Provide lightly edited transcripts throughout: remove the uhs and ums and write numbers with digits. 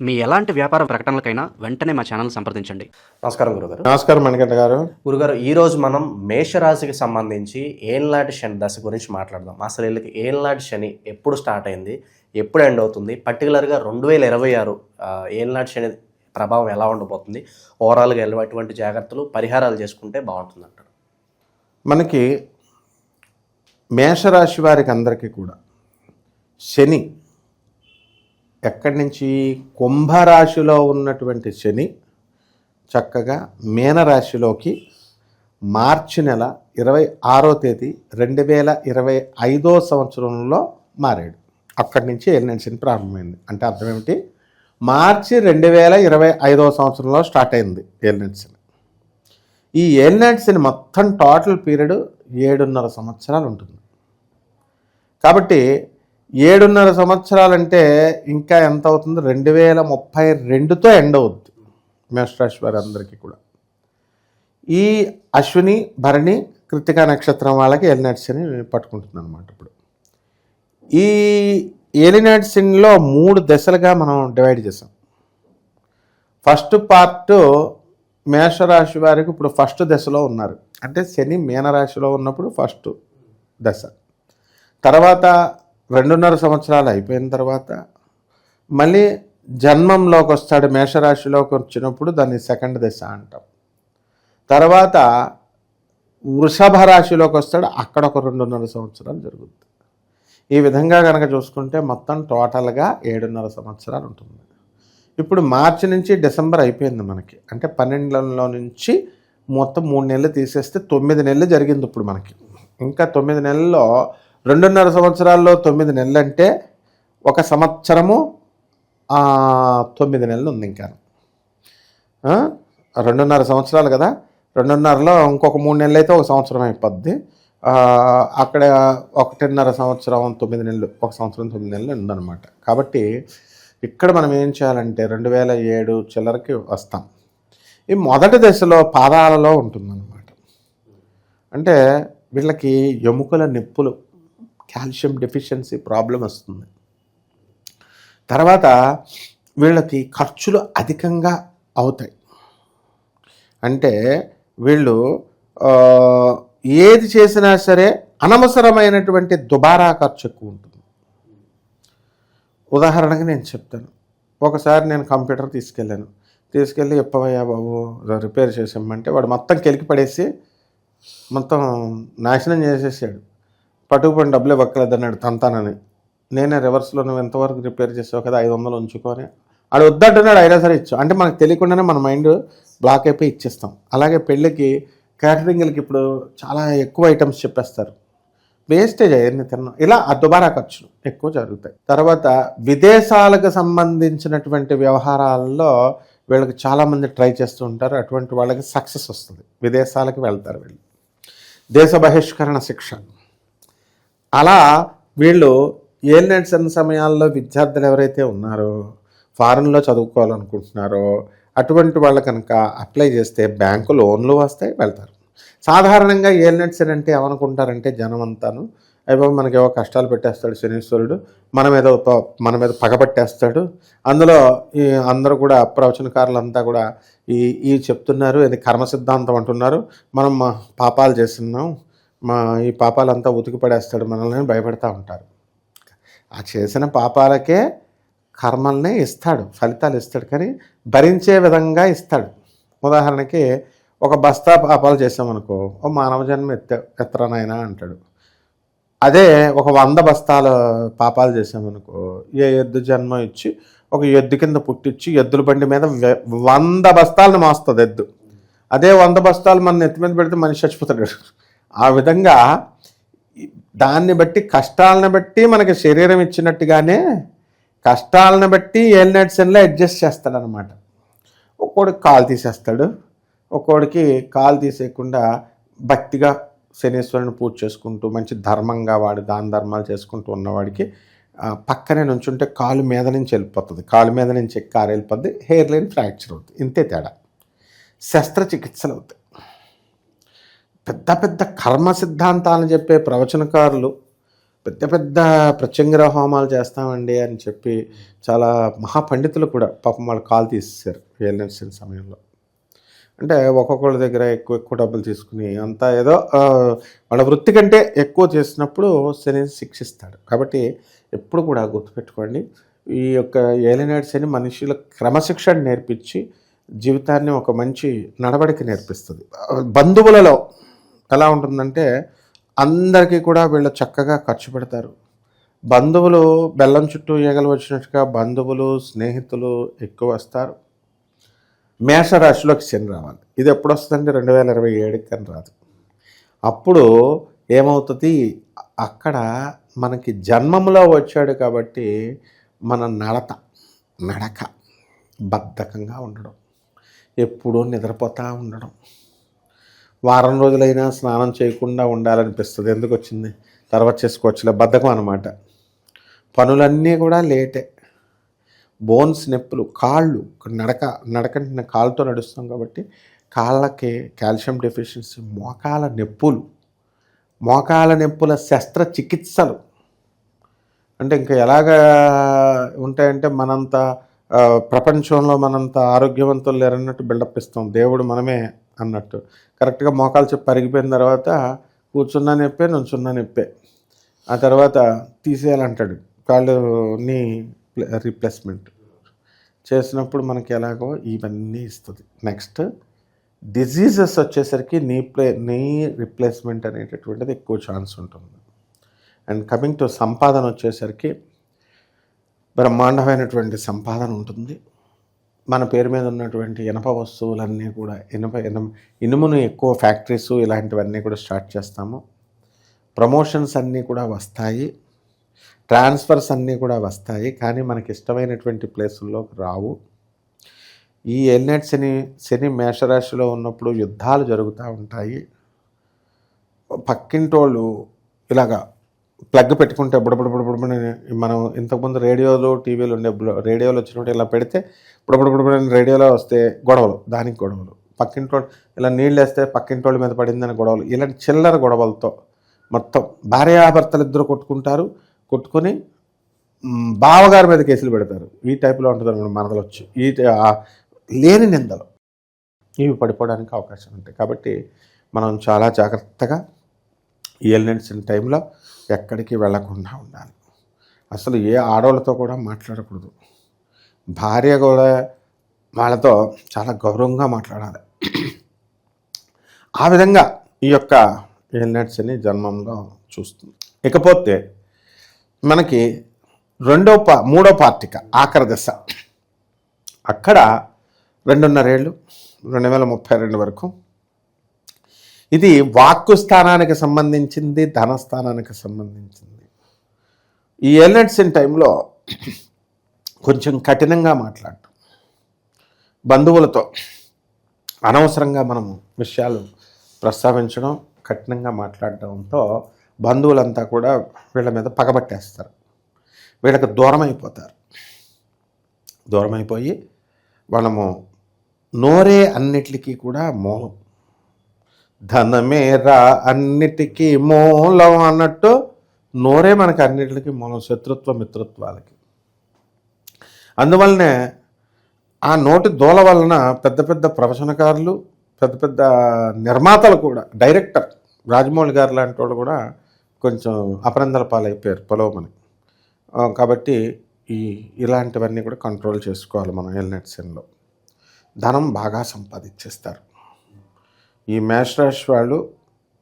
మీ ఎలాంటి వ్యాపార ప్రకటనలకైనా వెంటనే మా ఛానల్ సంప్రదించండి. నమస్కారం గురుగారు. నమస్కారం మణికంఠ గారు. గురుగారు, ఈరోజు మనం మేషరాశికి సంబంధించి ఏళ్ళనాటి శని దశ గురించి మాట్లాడదాం. అసలు వీళ్ళకి ఏళ్ళనాటి శని ఎప్పుడు స్టార్ట్ అయింది, ఎప్పుడు ఎండ్ అవుతుంది, పర్టికులర్గా 2026 ఏళ్ళనాటి శని ప్రభావం ఎలా ఉండబోతుంది, ఓవరాల్గా ఎటువంటి జాగ్రత్తలు పరిహారాలు చేసుకుంటే బాగుంటుంది అంటారు? మనకి మేషరాశి వారికి అందరికీ కూడా శని ఎక్కడి నుంచి, కుంభరాశిలో ఉన్నటువంటి శని చక్కగా మీనరాశిలోకి మార్చి నెల 26వ తేదీ 2025 సంవత్సరంలో మారాడు. అక్కడి నుంచి ఏలినాటి శని ప్రారంభమైంది. అంటే అర్థం ఏమిటి, మార్చి 2025 సంవత్సరంలో స్టార్ట్ అయింది ఏలినాటి శని. ఈ ఏలినాటి శని మొత్తం టోటల్ పీరియడ్ 7.5 సంవత్సరాలు ఉంటుంది. కాబట్టి 7.5 సంవత్సరాలంటే ఇంకా ఎంత అవుతుంది, 2032తో ఎండ్ అవుద్ది మేషరాశి వారి అందరికీ కూడా. ఈ అశ్విని, భరణి, కృత్తికా నక్షత్రం వాళ్ళకి ఏలినాటి శని పట్టుకుంటుంది అనమాట. ఇప్పుడు ఈ ఏలినాటి శనిలో 3 దశలుగా మనం డివైడ్ చేసాం. ఫస్ట్ పార్ట్ మేషరాశి వారికి ఇప్పుడు ఫస్ట్ దశలో ఉన్నారు. అంటే శని మీనరాశిలో ఉన్నప్పుడు ఫస్ట్ దశ. తర్వాత 2.5 సంవత్సరాలు అయిపోయిన తర్వాత మళ్ళీ జన్మంలోకి వస్తాడు. మేషరాశిలోకి వచ్చినప్పుడు దాన్ని సెకండ్ దశ అంటాం. తర్వాత వృషభ రాశిలోకి వస్తాడు, అక్కడ ఒక 2.5 సంవత్సరాలు జరుగుతుంది. ఈ విధంగా కనుక చూసుకుంటే మొత్తం టోటల్గా 7.5 సంవత్సరాలు ఉంటుంది. ఇప్పుడు మార్చి నుంచి డిసెంబర్ అయిపోయింది మనకి. అంటే 12లో నుంచి మొత్తం 3 నెలలు తీసేస్తే 9 నెలలు జరిగింది ఇప్పుడు మనకి. ఇంకా 9 నెలల్లో 2.5 సంవత్సరాల్లో 9 నెలలు అంటే 1 సంవత్సరము 9 నెలలు ఉంది. ఇంకా 2.5 సంవత్సరాలు కదా, 2.5లో ఇంకొక 3 నెలలు అయితే 1 సంవత్సరం అయిపోద్ది. అక్కడ 1.5 సంవత్సరం 9 నెలలు, 1 సంవత్సరం 9 నెలలు ఉందన్నమాట. కాబట్టి ఇక్కడ మనం ఏం చేయాలంటే 2007 చిల్లరకి వస్తాం. ఈ మొదటి దశలో పాదాలలో ఉంటుందన్నమాట. అంటే వీళ్ళకి ఎముకల నొప్పులు, కాల్షియం డెఫిషియన్సీ ప్రాబ్లం వస్తుంది. తర్వాత వీళ్ళకి ఖర్చులు అధికంగా అవుతాయి. అంటే వీళ్ళు ఏది చేసినా సరే అనవసరమైనటువంటి దుబారా ఖర్చు ఎక్కువ ఉంటుంది. ఉదాహరణకి నేను చెప్తాను. ఒకసారి నేను కంప్యూటర్ తీసుకెళ్ళి ఎప్పవయ్యా బాబు రిపేర్ చేసామంటే వాడు మొత్తం కెలికి పడేసి మొత్తం నాశనం చేసేసాడు. పట్టుకుపోయిన డబ్బులు ఇవ్వక్కలేదన్నాడు తంతానని. నేనే రివర్స్లో నువ్వు ఎంతవరకు రిపేర్ చేసావు కదా, 500 ఉంచుకొని ఆడు వద్దంటున్నాడు. అయినా సరే ఇచ్చాం. అంటే మనకు తెలియకుండానే మన మైండ్ బ్లాక్ అయిపోయి ఇచ్చేస్తాం. అలాగే పెళ్ళికి క్యాటరింగ్లకి ఇప్పుడు చాలా ఎక్కువ ఐటమ్స్ చెప్పేస్తారు, వేస్టేజ్ అయ్యింది తిన్నాం. ఇలా దుబారా ఖర్చులు ఎక్కువ జరుగుతాయి. తర్వాత విదేశాలకు సంబంధించినటువంటి వ్యవహారాల్లో వీళ్ళకి చాలామంది ట్రై చేస్తూ ఉంటారు. అటువంటి వాళ్ళకి సక్సెస్ వస్తుంది, విదేశాలకు వెళ్తారు వీళ్ళు. దేశ బహిష్కరణ శిక్ష. అలా వీళ్ళు ఏలినాటి శని సమయాల్లో విద్యార్థులు ఎవరైతే ఉన్నారో, ఫారెన్లో చదువుకోవాలనుకుంటున్నారో అటువంటి వాళ్ళు కనుక అప్లై చేస్తే బ్యాంకు లోన్లు వస్తాయి, వెళ్తారు. సాధారణంగా ఏలినాటి శని అంటే ఏమనుకుంటారంటే జనం అంతాను, అయిపో మనకేవో కష్టాలు పెట్టేస్తాడు శనీశ్వరుడు, మన మీద పగబట్టేస్తాడు. అందులో ఈ అందరూ కూడా ప్రవచనకారులంతా కూడా ఈ చెప్తున్నారు, ఇది కర్మ సిద్ధాంతం అంటున్నారు. మనం పాపాలు చేస్తున్నాం, ఈ పాపాలంతా ఉతికి పడేస్తాడు మనల్ని భయపడతా ఉంటారు. ఆ చేసిన పాపాలకే కర్మల్ని ఇస్తాడు, ఫలితాలు ఇస్తాడు, కానీ భరించే విధంగా ఇస్తాడు. ఉదాహరణకి ఒక బస్తా పాపాలు చేసామనుకో, ఓ మానవ జన్మ ఎత్తరనైనా అంటాడు. అదే ఒక 100 బస్తాల పాపాలు చేసామనుకో, ఎద్దు జన్మ ఇచ్చి ఒక ఎద్దు కింద పుట్టించి ఎద్దుల బండి మీద 100 బస్తాలను మోస్తుంది ఎద్దు. అదే 100 బస్తాలు మన నెత్తి మీద పెడితే మనిషి చచ్చిపోతాడు. ఆ విధంగా దాన్ని బట్టి, కష్టాలను బట్టి మనకి శరీరం ఇచ్చినట్టుగానే కష్టాలను బట్టి ఏలినాటి శనిలో అడ్జస్ట్ చేస్తాడు అనమాట. ఒక్కోడికి కాలు తీసేస్తాడు, ఒక్కోడికి కాలు తీసేయకుండా భక్తిగా శనీశ్వరుని పూజ చేసుకుంటూ మంచి ధర్మంగా వాడు దాన ధర్మాలు చేసుకుంటూ ఉన్నవాడికి పక్కనే నుంచుంటే కాలు మీద నుంచి వెళ్ళిపోతుంది, కాలు మీద నుంచి కారు వెళ్ళిపోద్ది, హెయిర్ లైన్ ఫ్రాక్చర్ అవుతుంది. ఇంతే తేడా. శస్త్రచికిత్సలు అవుతాయి. పెద్ద పెద్ద కర్మ సిద్ధాంతాలను చెప్పే ప్రవచనకారులు పెద్ద పెద్ద ప్రత్యంగిర హోమాలు చేస్తామండి అని చెప్పి చాలా మహాపండితులు కూడా పాపం వాళ్ళు కాల్ తీసేశారు ఏలినాటి శని సమయంలో. అంటే ఒక్కొక్కళ్ళ దగ్గర ఎక్కువ డబ్బులు తీసుకుని అంతా ఏదో వాళ్ళ వృత్తి కంటే ఎక్కువ చేసినప్పుడు శని శిక్షిస్తాడు. కాబట్టి ఎప్పుడు కూడా గుర్తుపెట్టుకోండి, ఈ యొక్క ఏలినాటి శని మనుషుల క్రమశిక్షణ నేర్పించి జీవితాన్ని ఒక మంచి నడవడిక నేర్పిస్తుంది. బంధువులలో ఎలా ఉంటుందంటే అందరికీ కూడా వీళ్ళు చక్కగా ఖర్చు పెడతారు. బంధువులు బెల్లం చుట్టూ ఈగలు వచ్చినట్టుగా బంధువులు స్నేహితులు ఎక్కువ వస్తారు. మేషరాశిలోకి శని రావాలి. ఇది ఎప్పుడు వస్తుందంటే 2027 కానీ రాదు. అప్పుడు ఏమవుతుంది, అక్కడ మనకి జన్మంలో వచ్చాడు కాబట్టి మన నడక బద్ధకంగా ఉండడం, ఎప్పుడూ నిద్రపోతూ ఉండడం, వారం రోజులైనా స్నానం చేయకుండా ఉండాలనిపిస్తుంది. ఎందుకు వచ్చింది, తర్వాత చేసుకోవచ్చులే, బద్ధకం అన్నమాట. పనులన్నీ కూడా లేటే, బోన్స్ నొప్పులు, కాళ్ళు నడకంటే కాళ్ళతో నడుస్తాం కాబట్టి కాళ్ళకి కాల్షియం డెఫిషియన్సీ, మోకాల నొప్పుల శస్త్రచికిత్సలు. అంటే ఇంకా ఎలాగా ఉంటాయంటే మనంత ప్రపంచంలో మనంత ఆరోగ్యవంతులు లేరన్నట్టు బిల్డప్ ఇస్తాం, దేవుడు మనమే అన్నట్టు. కరెక్ట్గా మోకాలు చెప్పి పరిగిపోయిన తర్వాత కూర్చున్నా నొప్పే, నుంచున్నా నొప్పే. ఆ తర్వాత తీసేయాలంటాడు, కాళ్ళని రీప్లేస్మెంట్ చేసినప్పుడు మనకి ఎలాగో ఇవన్నీ ఇస్తుంది. నెక్స్ట్ డిజీజెస్ వచ్చేసరికి నీ రీప్లేస్మెంట్ అనేటటువంటిది ఎక్కువ ఛాన్స్ ఉంటుంది. అండ్ కమింగ్ టు సంపాదన వచ్చేసరికి బ్రహ్మాండమైనటువంటి సంపాదన ఉంటుంది. మన పేరు మీద ఉన్నటువంటి ఇనప వస్తువులన్నీ కూడా ఇనుమును ఎక్కువ ఫ్యాక్టరీస్ ఇలాంటివన్నీ కూడా స్టార్ట్ చేస్తాము. ప్రమోషన్స్ అన్నీ కూడా వస్తాయి, ట్రాన్స్ఫర్స్ అన్నీ కూడా వస్తాయి, కానీ మనకి ఇష్టమైనటువంటి ప్లేసుల్లోకి రావు. ఈ ఏలినాటి శని మేషరాశిలో ఉన్నప్పుడు యుద్ధాలు జరుగుతూ ఉంటాయి. పక్కింటోళ్ళు ఇలాగా ప్లగ్ పెట్టుకుంటే బుడబుడబుడబుడని, మనం ఇంతకుముందు రేడియోలు టీవీలు ఉండే, రేడియోలు వచ్చినప్పుడు ఇలా పెడితే బుడబుడబుడబుడని రేడియోలో వస్తే దానికి గొడవలు, పక్కింటోళ్ళు ఇలా నీళ్ళు వేస్తే పక్కింటోళ్ళ మీద పడిందని గొడవలు, ఇలాంటి చిల్లర గొడవలతో మొత్తం భార్యాభర్తలు ఇద్దరు కొట్టుకొని బావగారి మీద కేసులు పెడతారు. ఈ టైప్లో ఉంటుంది అనమాట. మనదలు వచ్చి లేని నిందలు ఇవి పడిపోవడానికి అవకాశం ఉంటాయి. కాబట్టి మనం చాలా జాగ్రత్తగా ఈ ఏలినాటి శని టైంలో ఎక్కడికి వెళ్లకుండా ఉండాలి. అసలు ఏ ఆడవాళ్ళతో కూడా మాట్లాడకూడదు. భార్య కూడా వాళ్ళతో చాలా గౌరవంగా మాట్లాడాలి. ఆ విధంగా ఈ యొక్క ఏలినాటి శని జన్మంలో చూస్తుంది. ఇకపోతే మనకి మూడో పార్టిక ఆఖరి దశ, అక్కడ 2.5 ఏళ్ళు 2032 వరకు. ఇది వాక్కు స్థానానికి సంబంధించింది, ధనస్థానానికి సంబంధించింది. ఈ ఏలినాటి శని టైంలో కొంచెం కఠినంగా మాట్లాడటం, బంధువులతో అనవసరంగా మనము విషయాలు ప్రస్తావించడం, కఠినంగా మాట్లాడటంతో బంధువులంతా కూడా వీళ్ళ మీద పగబట్టేస్తారు, వీళ్ళకి దూరం అయిపోయి మనము నోరే అన్నిటికీ కూడా మూలం, ధనమేరా అన్నిటికీ మూలం అన్నట్టు నోరే మనకి అన్నిటికీ మూలం, శత్రుత్వ మిత్రత్వాలకి. అందువల్లనే ఆ నోటి దూల వలన పెద్ద పెద్ద ప్రవచనకారులు, పెద్ద పెద్ద నిర్మాతలు కూడా, డైరెక్టర్ రాజమౌళి గారు లాంటి వాళ్ళు కూడా కొంచెం అపరందల పాలైపోయారు పొలవమని. కాబట్టి ఇలాంటివన్నీ కూడా కంట్రోల్ చేసుకోవాలి మనం ఏలినాటి శనిలో. ధనం బాగా సంపాదించేస్తారు. ఈ మేషరాశి వాళ్ళు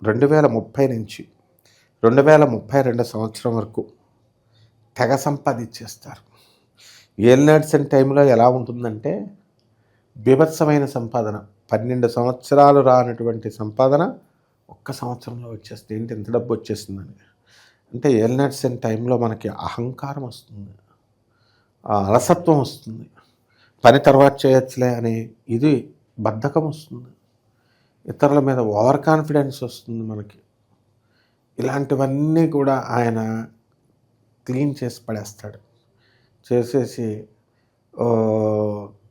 2030 నుంచి 2032 సంవత్సరం వరకు తెగ సంపాదించేస్తారు. ఏలినాటి శని టైంలో ఎలా ఉంటుందంటే బీభత్సమైన సంపాదన, 12 సంవత్సరాలు రానటువంటి సంపాదన ఒక్క సంవత్సరంలో వచ్చేస్తుంది. ఏంటి ఎంత డబ్బు వచ్చేసిందని అంటే ఏలినాటి శని టైంలో మనకి అహంకారం వస్తుంది, అలసత్వం వస్తుంది, పని తర్వాత చేయొచ్చులే అని ఇది బద్ధకం వస్తుంది, ఇతరుల మీద ఓవర్ కాన్ఫిడెన్స్ వస్తుంది మనకి. ఇలాంటివన్నీ కూడా ఆయన క్లీన్ చేసి పడేస్తాడు. చేసేసి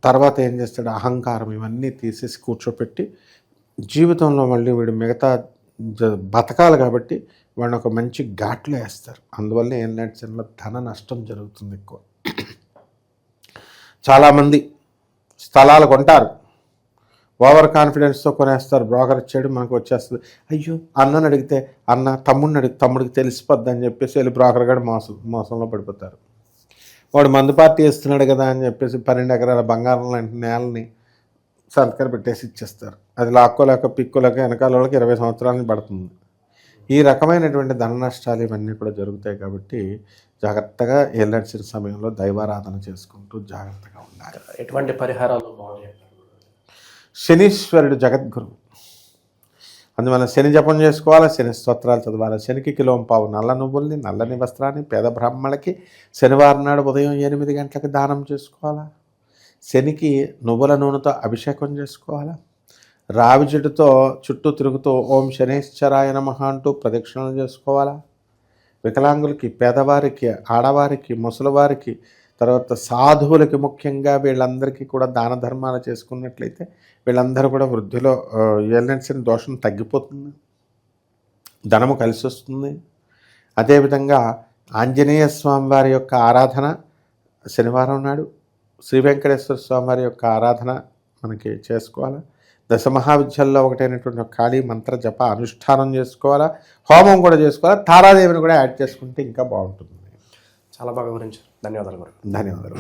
తర్వాత ఏం చేస్తాడు, అహంకారం ఇవన్నీ తీసేసి కూర్చోపెట్టి జీవితంలో మళ్ళీ వీడు మిగతా బతకాలి కాబట్టి వాడిని ఒక మంచి ఘాట్లో వేస్తారు. అందువల్ల ఏలినాటి శనిలో ధన నష్టం జరుగుతుంది ఎక్కువ. చాలామంది స్థలాలు కొంటారు, ఓవర్ కాన్ఫిడెన్స్తో కొనేస్తారు. బ్రోకర్ ఇచ్చాడు మనకు వచ్చేస్తుంది, అయ్యో అన్నని అడిగితే అన్న, తమ్ముడిని అడిగితే తమ్ముడికి తెలిసిపోద్ది అని చెప్పేసి వెళ్ళి బ్రోకర్ గడు మోసంలో పడిపోతారు. వాడు మందు పార్టీ వేస్తున్నాడు కదా అని చెప్పేసి 12 ఎకరాల బంగారం లాంటి నేలని సంతకాలు పెట్టేసి ఇచ్చేస్తారు. అది లాక్కోలేక పిక్కోలేక వెనకాల వాళ్ళకి 20 సంవత్సరాలని పడుతుంది. ఈ రకమైనటువంటి ధన నష్టాలు ఇవన్నీ కూడా జరుగుతాయి. కాబట్టి జాగ్రత్తగా ఏలినాటి శని సమయంలో దైవారాధన చేసుకుంటూ జాగ్రత్తగా ఉండాలి. ఎటువంటి పరిహారాలు బాగుంటాయి? శనీశ్వరుడు జగద్గురువు, అందువల్ల శని జపం చేసుకోవాలి, శని స్తోత్రాలు చదవాలి. శనికి కిలోంపావు నల్ల నువ్వుల్ని, నల్లని వస్త్రాన్ని పేద బ్రాహ్మణులకి శనివారం నాడు ఉదయం 8 గంటలకు దానం చేసుకోవాలా. శనికి నువ్వుల నూనెతో అభిషేకం చేసుకోవాలా. రావి చెట్టుతో చుట్టూ తిరుగుతూ ఓం శనేశ్వరాయ నమః అంటూ ప్రదక్షిణలు చేసుకోవాలా. వికలాంగులకి, పేదవారికి, ఆడవారికి, ముసలివారికి, తర్వాత సాధువులకి, ముఖ్యంగా వీళ్ళందరికీ కూడా దాన ధర్మాలు చేసుకున్నట్లయితే వీళ్ళందరూ కూడా వృద్ధిలో ఏలినాటి శని దోషం తగ్గిపోతుంది, ధనము కలిసి వస్తుంది. అదేవిధంగా ఆంజనేయ స్వామి వారి యొక్క ఆరాధన శనివారం నాడు, శ్రీ వెంకటేశ్వర స్వామి వారి యొక్క ఆరాధన మనకి చేసుకోవాలి. దశమహావిద్యల్లో ఒకటైనటువంటి కాళీ మంత్ర జప అనుష్ఠానం చేసుకోవాలా. హోమం కూడా చేసుకోవాలా. తారాదేవిని కూడా యాడ్ చేసుకుంటే ఇంకా బాగుంటుంది. చాలా బాగా వివరించారు. ధన్యవాదాలు గురు. ధన్యవాదాలు.